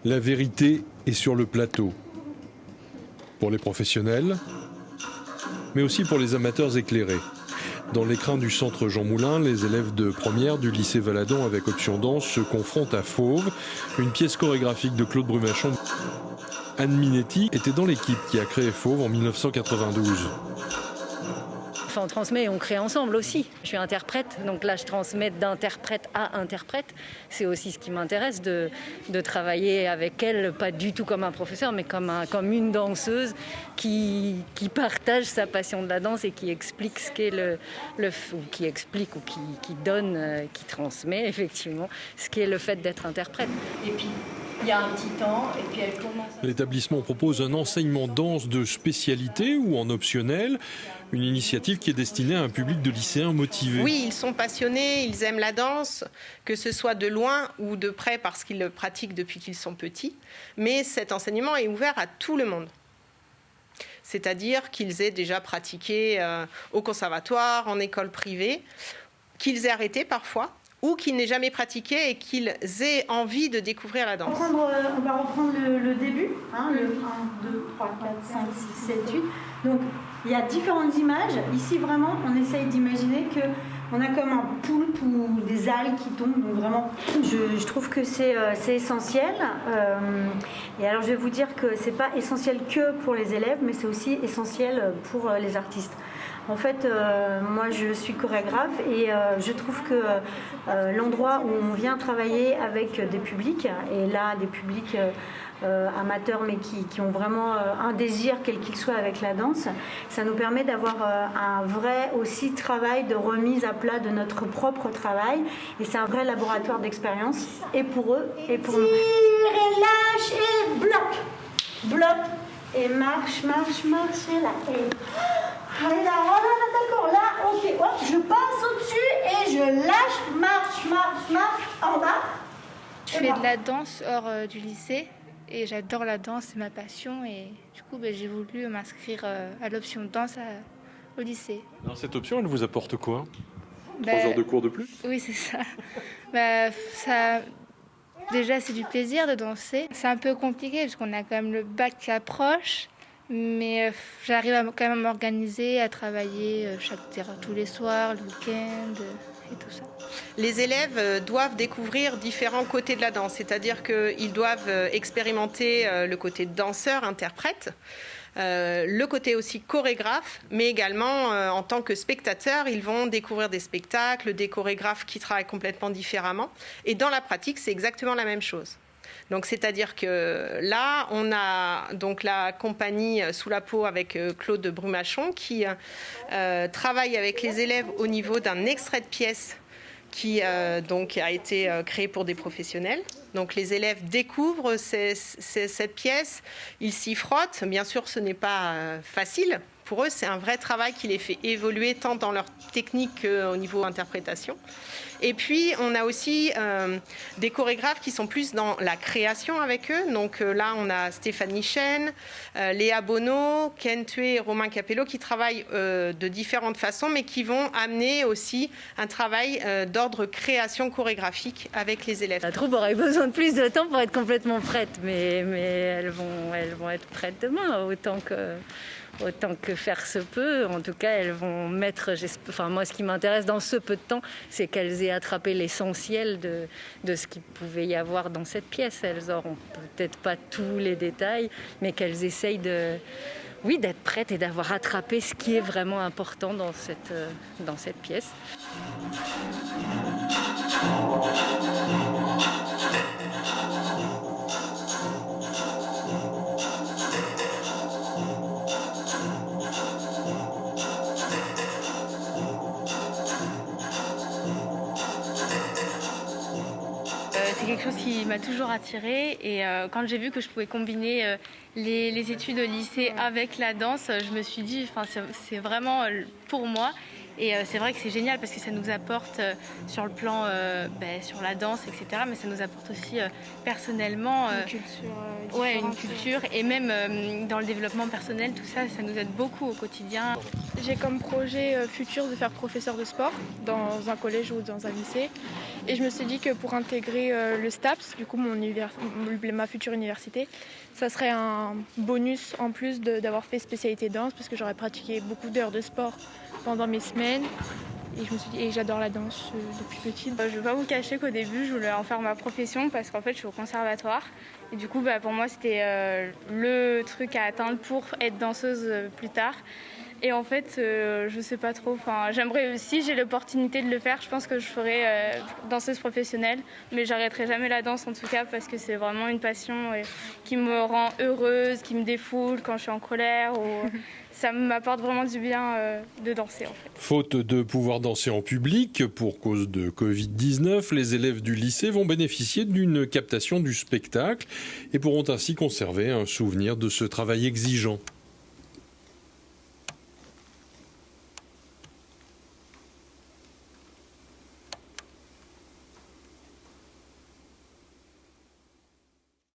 La vérité est sur le plateau. Pour les professionnels, mais aussi pour les amateurs éclairés. Dans l'écrin du centre Jean Moulin, les élèves de première du lycée Valadon avec option danse se confrontent à Fauve, une pièce chorégraphique de Claude Brumachon. Anne Minetti était dans l'équipe qui a créé Fauve en 1992. Enfin, on transmet et on crée ensemble aussi. Je suis interprète, donc là je transmets d'interprète à interprète. C'est aussi ce qui m'intéresse de travailler avec elle, pas du tout comme un professeur, mais comme une danseuse qui partage sa passion de la danse et qui explique ce qu'est qui donne, qui transmet effectivement ce qu'est le fait d'être interprète. Et puis il y a un petit temps et puis elle commence. L'établissement propose un enseignement danse de spécialité ou en optionnel, une initiative qui est destinée à un public de lycéens motivés. Oui, ils sont passionnés, ils aiment la danse, que ce soit de loin ou de près parce qu'ils le pratiquent depuis qu'ils sont petits. Mais cet enseignement est ouvert à tout le monde. C'est-à-dire qu'ils aient déjà pratiqué au conservatoire, en école privée, qu'ils aient arrêté parfois, ou qu'ils n'aient jamais pratiqué et qu'ils aient envie de découvrir la danse. On va reprendre le début, hein, le 1, 2, 3, 4, 5, 6, 7, 8. Donc, il y a différentes images. Ici, vraiment, on essaye d'imaginer qu'on a comme un poulpe ou des algues qui tombent. Donc, vraiment, je trouve que c'est essentiel. Et alors, je vais vous dire que ce n'est pas essentiel que pour les élèves, mais c'est aussi essentiel pour les artistes. En fait, moi je suis chorégraphe et je trouve que l'endroit où on vient travailler avec des publics, et là des publics amateurs mais qui ont vraiment un désir quel qu'il soit avec la danse, ça nous permet d'avoir un vrai aussi travail de remise à plat de notre propre travail et c'est un vrai laboratoire d'expérience et pour eux et pour nous. Tire et lâche et bloc et marche et là et... Allez là, d'accord, là, ok, hop, je passe au-dessus et je lâche, marche, en bas. Je fais de la danse hors du lycée et j'adore la danse, c'est ma passion et du coup j'ai voulu m'inscrire à l'option danse au lycée. Alors cette option, elle vous apporte quoi ? 3 heures de cours de plus ? Oui, c'est ça. Déjà, c'est du plaisir de danser. C'est un peu compliqué parce qu'on a quand même le bac qui approche. Mais j'arrive quand même à m'organiser, à travailler tous les soirs, le week-end et tout ça. Les élèves doivent découvrir différents côtés de la danse, c'est-à-dire qu'ils doivent expérimenter le côté danseur, interprète, le côté aussi chorégraphe, mais également en tant que spectateur, ils vont découvrir des spectacles, des chorégraphes qui travaillent complètement différemment. Et dans la pratique, c'est exactement la même chose. Donc, c'est-à-dire que là, on a donc la compagnie Sous la peau avec Claude Brumachon qui travaille avec les élèves au niveau d'un extrait de pièce qui donc a été créé pour des professionnels. Donc les élèves découvrent cette pièce, ils s'y frottent. Bien sûr, ce n'est pas facile. Pour eux, c'est un vrai travail qui les fait évoluer tant dans leur technique qu'au niveau interprétation. Et puis, on a aussi des chorégraphes qui sont plus dans la création avec eux. Donc là, on a Stéphanie Chen, Léa Bonneau, Ken Thué et Romain Capello qui travaillent de différentes façons, mais qui vont amener aussi un travail d'ordre création chorégraphique avec les élèves. La troupe aurait besoin de plus de temps pour être complètement prête, mais elles vont être prêtes demain, autant que faire se peut. En tout cas, elles vont mettre... moi, ce qui m'intéresse dans ce peu de temps, c'est qu'elles aient attrapé l'essentiel de ce qu'il pouvait y avoir dans cette pièce. Elles auront peut-être pas tous les détails, mais qu'elles essayent d'être prêtes et d'avoir attrapé ce qui est vraiment important dans cette pièce. C'est quelque chose qui m'a toujours attirée et quand j'ai vu que je pouvais combiner les études au lycée avec la danse, je me suis dit c'est vraiment pour moi Et c'est vrai que c'est génial parce que ça nous apporte sur le plan, sur la danse, etc. Mais ça nous apporte aussi personnellement une culture et même dans le développement personnel, tout ça, ça nous aide beaucoup au quotidien. J'ai comme projet futur de faire professeur de sport dans un collège ou dans un lycée. Et je me suis dit que pour intégrer le STAPS, du coup ma future université, ça serait un bonus en plus d'avoir fait spécialité danse parce que j'aurais pratiqué beaucoup d'heures de sport pendant mes semaines. Et je me suis dit, et j'adore la danse depuis petite. Je ne vais pas vous cacher qu'au début, je voulais en faire ma profession parce qu'en fait, je suis au conservatoire. Et du coup, pour moi, c'était le truc à atteindre pour être danseuse plus tard. Et en fait, je sais pas trop. J'aimerais, si j'ai l'opportunité de le faire, je pense que je ferai danseuse professionnelle. Mais j'arrêterai jamais la danse en tout cas parce que c'est vraiment une passion qui me rend heureuse, qui me défoule quand je suis en colère. Ça m'apporte vraiment du bien de danser en fait. Faute de pouvoir danser en public, pour cause de Covid-19, les élèves du lycée vont bénéficier d'une captation du spectacle et pourront ainsi conserver un souvenir de ce travail exigeant.